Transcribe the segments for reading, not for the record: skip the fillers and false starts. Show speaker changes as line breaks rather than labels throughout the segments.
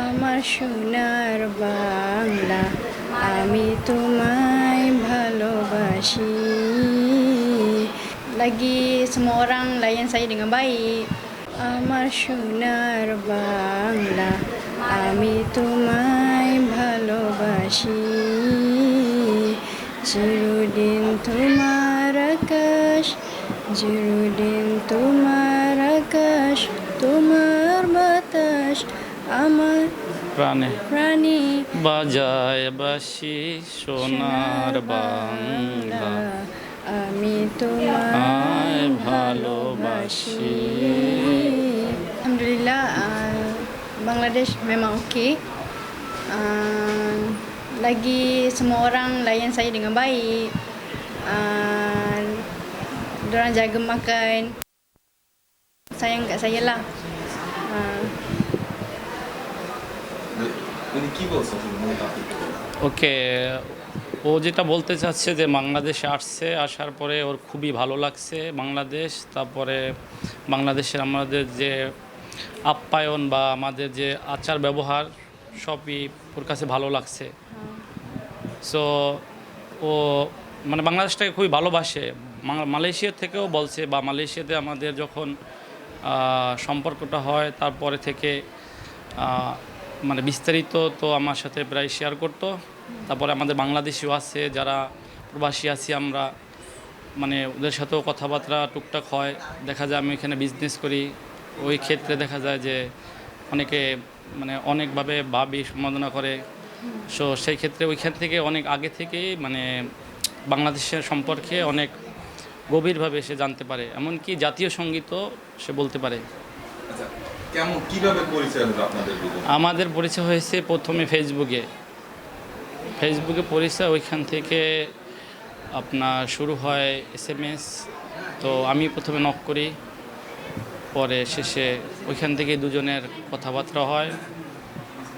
আমার সোনার বাংলা, আমি তোমায় ভালোবাসি. Lagi semua orang layan saya dengan baik. আমার সোনার বাংলা, আমি তোমায় ভালোবাসি. চিরদিন তোমার আকাশ, চিরদিন তোমার আকাশ, তোমার বাতাস আমার
প্রাণে
প্রাণী
বাজায় বাসি সোনার বাংলা
আমি তোমায় ভালোবাসি. Alhamdulillah, Bangladesh memang okey. Lagi semua orang layan saya dengan baik. Diorang jaga makan, sayang kat saya lah.
ওকে, ও যেটা বলতে চাচ্ছে যে বাংলাদেশে আসছে, আসার পরে ওর খুবই ভালো লাগছে বাংলাদেশ। তারপরে বাংলাদেশের আমাদের যে আপ্যায়ন বা আমাদের যে আচার ব্যবহার সবই ওর কাছে ভালো লাগছে। সো ও মানে বাংলাদেশটাকে খুবই ভালোবাসে। মালয়েশিয়া থেকেও বলছে, বা মালয়েশিয়াতে আমাদের যখন সম্পর্কটা হয় তারপরে থেকে মানে বিস্তারিত তো আমার সাথে প্রায় শেয়ার করতো। তারপরে আমাদের বাংলাদেশিও আছে যারা প্রবাসী আছি আমরা, মানে ওদের সাথেও কথাবার্তা টুকটাক হয়। দেখা যায় আমি এখানে বিজনেস করি, ওই ক্ষেত্রে দেখা যায় যে অনেকে মানে অনেকভাবে ভাবি সম্বোধনা করে। সো সেই ক্ষেত্রে ওইখান থেকে অনেক আগে থেকেই মানে বাংলাদেশের সম্পর্কে অনেক গভীরভাবে সে জানতে পারে, এমনকি জাতীয় সঙ্গীতও সে বলতে পারে।
আচ্ছা, কেমন কিভাবে পরিচয় হলো আপনাদের দুজন?
আমাদের পরিচয় হয়েছে প্রথমে ফেসবুকে পরিচয়, ওইখান থেকে আপনার শুরু হয় SMS। তো আমি প্রথমে নক করি, পরে শেষে ওইখান থেকে দুজনের কথাবার্তা হয়।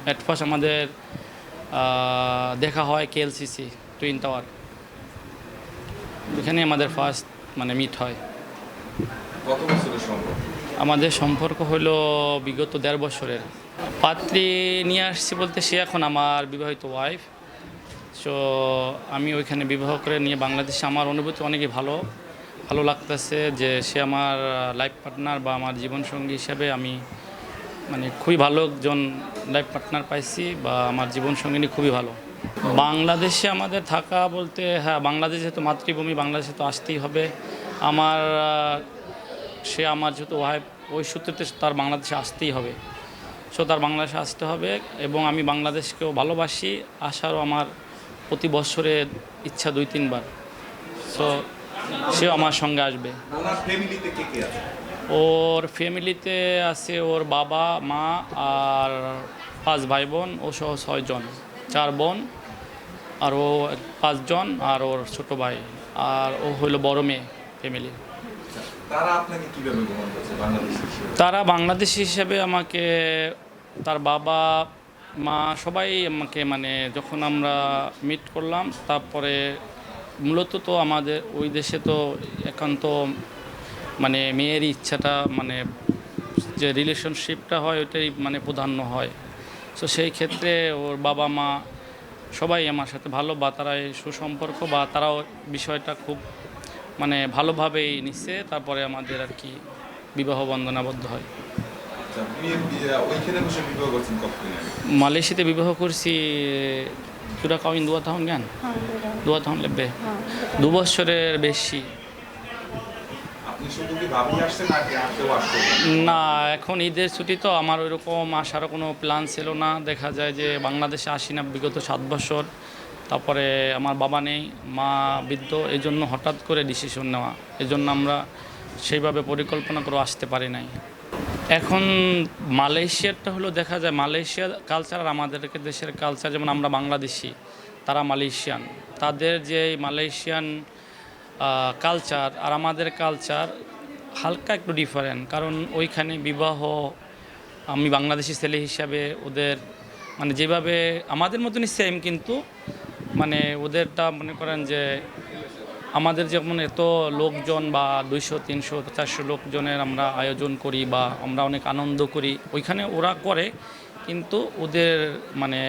অ্যাট ফার্স্ট আমাদের দেখা হয় KLCC টুইন টাওয়ার, ওইখানে আমাদের ফার্স্ট মানে মিট হয়।
কত বছরের সম্পর্ক?
আমাদের সম্পর্ক হলো বিগত 1.5 বছরের। পাত্রী নিয়ে আসছি বলতে সে এখন আমার বিবাহিত ওয়াইফ। সো আমি ওইখানে বিবাহ করে নিয়ে বাংলাদেশে আমার অনুভূতি অনেকই ভালো লাগতেছে যে সে আমার লাইফ পার্টনার বা আমার জীবনসঙ্গী হিসাবে আমি মানে খুবই ভালো একজন লাইফ পার্টনার পাইছি, বা আমার জীবনসঙ্গিনী খুবই ভালো। বাংলাদেশে আমাদের থাকা বলতে হ্যাঁ, বাংলাদেশে তো মাতৃভূমি, বাংলাদেশে তো আসতেই হবে। আমার সে আমার যেহেতু ওয়াইফ, ওই সূত্রে তার বাংলাদেশে আসতেই হবে। সো তার বাংলাদেশে আসতে হবে, এবং আমি বাংলাদেশকেও ভালোবাসি। আসারও আমার প্রতি বছরে ইচ্ছা 2-3 বার। সো সেও আমার সঙ্গে আসবে।
ওনার ফ্যামিলিতে কে কে আছে?
ওর ফ্যামিলিতে আছে ওর বাবা মা আর 5 ভাই বোন, ও সহ 6 জন, 4 বোন আর ও 5 জন, আর ওর ছোট ভাই, আর ও হলো বড় মেয়ে ফ্যামিলি।
তারা আপনাকে কিভাবে গ্রহণ করছে বাংলাদেশি হিসেবে?
তারা বাংলাদেশি হিসেবে আমাকে, তার বাবা মা সবাই আমাকে মানে যখন আমরা মিট করলাম, তারপরে মূলত তো আমাদের ওই দেশে তো একান্ত মানে মেয়ের ইচ্ছাটা মানে যে রিলেশনশিপটা হয় ওইটাই মানে প্রাধান্য হয়। সো সেই ক্ষেত্রে ওর বাবা মা সবাই আমার সাথে ভালো, বা তারা এই সুসম্পর্ক বা তারাও বিষয়টা খুব মানে ভালোভাবেই নিচ্ছে। তারপরে আমাদের আর কি বিবাহ বন্ধনাবদ্ধ হয়।
আচ্ছা, ওইখানে বসে বিবাহ করছেন কতদিন আগে?
মালয়েশিয়াতে বিবাহ করছি sudah kawin 2 tahun kan? 2 tahun lebih. 2 বছরের বেশি।
আপনি শুধু কি ভাবি আসছেন নাকি আর কেউ আসছে?
না, এখন ঈদের ছুটি তো আমার ওইরকম আসারও কোনো প্ল্যান ছিল না। দেখা যায় যে বাংলাদেশে আসি না বিগত 7 বছর। তারপরে আমার বাবা নেই, মা বৃদ্ধ, এই জন্য হঠাৎ করে ডিসিশন নেওয়া, এজন্য আমরা সেইভাবে পরিকল্পনা করে আসতে পারি নাই। এখন মালয়েশিয়ারটা হলো দেখা যায় মালয়েশিয়ার কালচার আর আমাদের দেশের কালচার, যেমন আমরা বাংলাদেশি, তারা মালয়েশিয়ান, তাদের যে মালয়েশিয়ান কালচার আর আমাদের কালচার হালকা একটু ডিফারেন্ট। কারণ ওইখানে বিবাহ আমি বাংলাদেশি ছেলে হিসাবে ওদের মানে যেভাবে আমাদের মতনই সেম, কিন্তু মানে ওদেরটা মনে করেন যে আমাদের যেমন এত লোকজন বা 200-300-400 লোকজনের আমরা আয়োজন করি বা আমরা অনেক আনন্দ করি, ওইখানে ওরা করে, কিন্তু ওদের মানে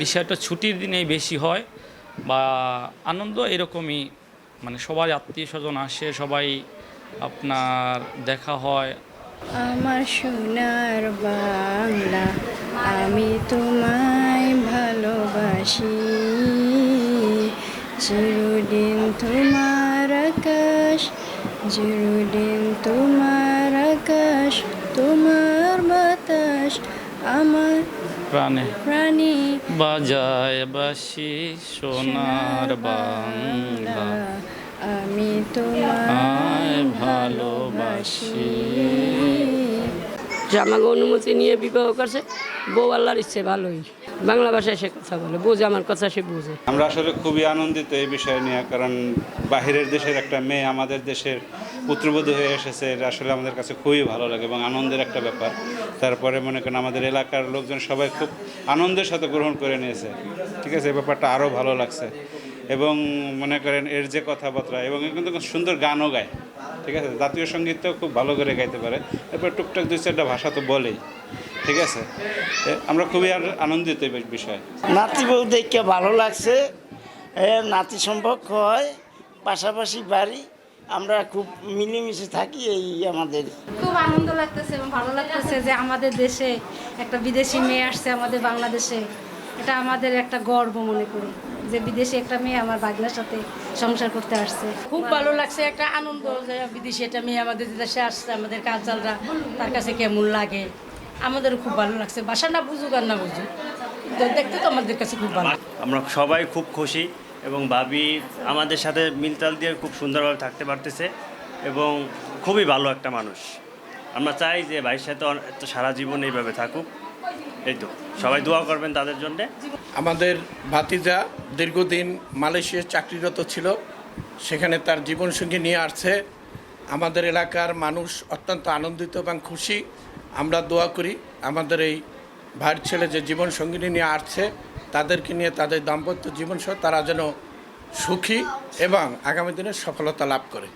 বিষয়টা ছুটির দিনেই বেশি হয় বা আনন্দ এরকমই, মানে সবাই আত্মীয় স্বজন আসে, সবাই আপনার দেখা হয়।
আমার সোনার বাংলা, আমি তোমায় ভালোবাসি, চিরদিন তোমার আকাশ, চিরদিন তোমার আকাশ, তোমার বাতাস আমার
প্রাণে
প্রাণী
বাজায় বাসি সোনার বাংলা,
আমি তোমায় ভালোবাসি।
যে আমাকে অনুমতি নিয়ে বিবাহ করছে, বউ আল্লাহর ইচ্ছে ভালোই বাংলা ভাষায় সে কথা বলে, বোঝে আমার কথা, সে বোঝে।
আমরা আসলে খুবই আনন্দিত এই বিষয় নিয়ে, কারণ বাহিরের দেশের একটা মেয়ে আমাদের দেশের পুত্রবধূ হয়ে এসেছে, এটা আসলে আমাদের কাছে খুবই ভালো লাগে এবং আনন্দের একটা ব্যাপার। তারপরে মনে করেন আমাদের এলাকার লোকজন সবাই খুব আনন্দের সাথে গ্রহণ করে নিয়েছে, ঠিক আছে, এই ব্যাপারটা আরও ভালো লাগছে। এবং মনে করেন এর যে কথাবার্তা, এবং কিন্তু খুব সুন্দর গানও গায়, ঠিক আছে, জাতীয় সঙ্গীতটাও খুব ভালো করে গাইতে পারে, এরপর টুকটাক 2-4টা ভাষা তো বলেই, ঠিক আছে। আমরা খুবই আনন্দিত এই বিষয়।
নাতি বউ দেখে ভালো লাগছে, নাতি সম্পর্ক হয়, পাশাপাশি বাড়ি, আমরা খুব মিলেমিশে থাকি, এই আমাদের
খুব আনন্দ লাগতেছে এবং ভালো লাগতেছে যে আমাদের দেশে একটা বিদেশি মেয়ে আসছে আমাদের বাংলাদেশে। এটা আমাদের একটা গর্ব মনে করি যে বিদেশি একটা মেয়ে আমার বাগনার সাথে সংসার করতে আসছে।
খুব ভালো লাগছে, একটা আনন্দ যে বিদেশে একটা মেয়ে আমাদের দেশে আসছে, আমাদের কালচারটা তার কাছে কেমন লাগে, আমাদেরও খুব ভালো লাগছে। ভাষা না বুঝুক আর না বুঝুক, তো দেখতে তো আমাদের কাছে খুব ভালো।
আমরা সবাই খুব খুশি এবং ভাবি আমাদের সাথে মিলতাল দিয়ে খুব সুন্দরভাবে থাকতে পারতেছে এবং খুবই ভালো একটা মানুষ। আমরা চাই যে ভাইয়ের সাথে সারা জীবন এইভাবে থাকুক, এই তো সবাই দোয়া করবেন তাদের জন্যে।
আমাদের ভাতিজা দীর্ঘদিন মালয়েশিয়ায় চাকরিরত ছিল, সেখানে তার জীবনসঙ্গী নিয়ে আসছে। আমাদের এলাকার মানুষ অত্যন্ত আনন্দিত এবং খুশি। আমরা দোয়া করি আমাদের এই ভাইয়ের ছেলে যে জীবনসঙ্গিনী নিয়ে আসছে, তাদেরকে নিয়ে তাদের দাম্পত্য জীবনসহ তারা যেন সুখী এবং আগামী দিনে সফলতা লাভ করে।